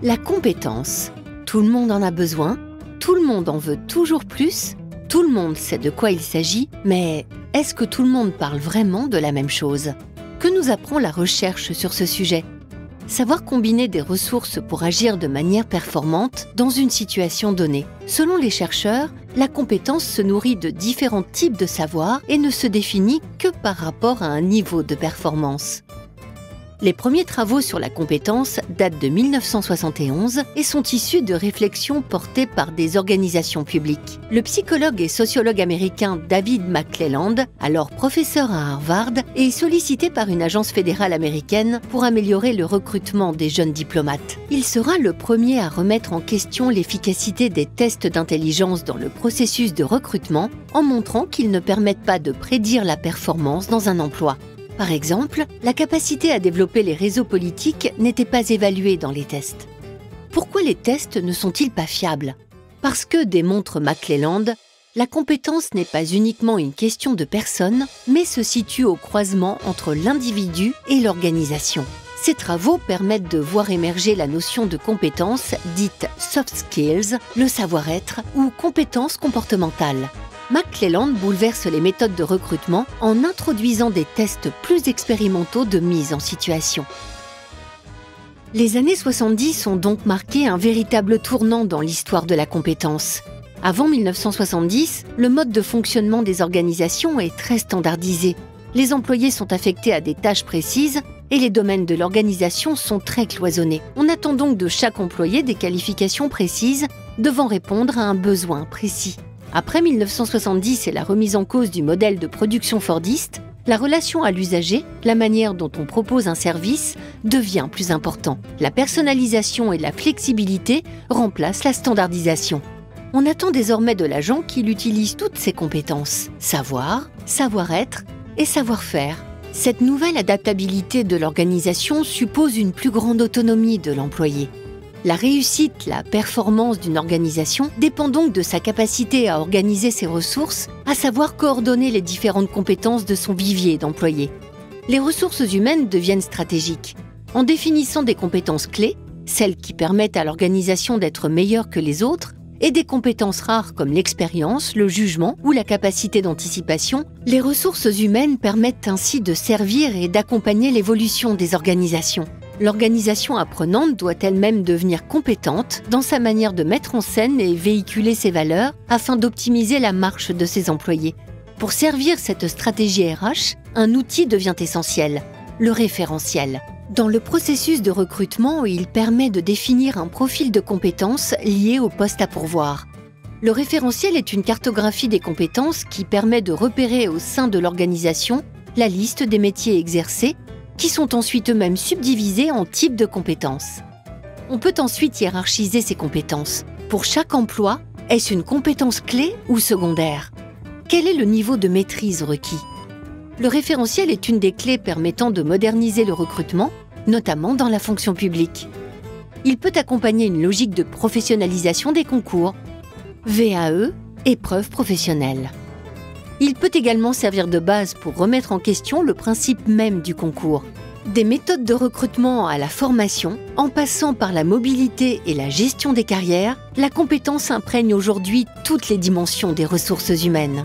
La compétence. Tout le monde en a besoin, tout le monde en veut toujours plus, tout le monde sait de quoi il s'agit, mais est-ce que tout le monde parle vraiment de la même chose? Que nous apprend la recherche sur ce sujet? Savoir combiner des ressources pour agir de manière performante dans une situation donnée. Selon les chercheurs, la compétence se nourrit de différents types de savoirs et ne se définit que par rapport à un niveau de performance. Les premiers travaux sur la compétence datent de 1971 et sont issus de réflexions portées par des organisations publiques. Le psychologue et sociologue américain David McClelland, alors professeur à Harvard, est sollicité par une agence fédérale américaine pour améliorer le recrutement des jeunes diplomates. Il sera le premier à remettre en question l'efficacité des tests d'intelligence dans le processus de recrutement en montrant qu'ils ne permettent pas de prédire la performance dans un emploi. Par exemple, la capacité à développer les réseaux politiques n'était pas évaluée dans les tests. Pourquoi les tests ne sont-ils pas fiables? Parce que, démontre McClelland, la compétence n'est pas uniquement une question de personne, mais se situe au croisement entre l'individu et l'organisation. Ces travaux permettent de voir émerger la notion de compétence dite soft skills, le savoir-être ou compétences comportementales. McClelland bouleverse les méthodes de recrutement en introduisant des tests plus expérimentaux de mise en situation. Les années 70 ont donc marqué un véritable tournant dans l'histoire de la compétence. Avant 1970, le mode de fonctionnement des organisations est très standardisé. Les employés sont affectés à des tâches précises et les domaines de l'organisation sont très cloisonnés. On attend donc de chaque employé des qualifications précises devant répondre à un besoin précis. Après 1970 et la remise en cause du modèle de production fordiste, la relation à l'usager, la manière dont on propose un service, devient plus important. La personnalisation et la flexibilité remplacent la standardisation. On attend désormais de l'agent qu'il utilise toutes ses compétences, savoir, savoir-être et savoir-faire. Cette nouvelle adaptabilité de l'organisation suppose une plus grande autonomie de l'employé. La réussite, la performance d'une organisation dépend donc de sa capacité à organiser ses ressources, à savoir coordonner les différentes compétences de son vivier d'employés. Les ressources humaines deviennent stratégiques. En définissant des compétences clés, celles qui permettent à l'organisation d'être meilleure que les autres, et des compétences rares comme l'expérience, le jugement ou la capacité d'anticipation, les ressources humaines permettent ainsi de servir et d'accompagner l'évolution des organisations. L'organisation apprenante doit elle-même devenir compétente dans sa manière de mettre en scène et véhiculer ses valeurs afin d'optimiser la marche de ses employés. Pour servir cette stratégie RH, un outil devient essentiel, le référentiel. Dans le processus de recrutement, il permet de définir un profil de compétences lié au poste à pourvoir. Le référentiel est une cartographie des compétences qui permet de repérer au sein de l'organisation la liste des métiers exercés qui sont ensuite eux-mêmes subdivisés en types de compétences. On peut ensuite hiérarchiser ces compétences. Pour chaque emploi, est-ce une compétence clé ou secondaire? Quel est le niveau de maîtrise requis? Le référentiel est une des clés permettant de moderniser le recrutement, notamment dans la fonction publique. Il peut accompagner une logique de professionnalisation des concours, VAE, épreuves professionnelles. Il peut également servir de base pour remettre en question le principe même du concours. Des méthodes de recrutement à la formation, en passant par la mobilité et la gestion des carrières, la compétence imprègne aujourd'hui toutes les dimensions des ressources humaines.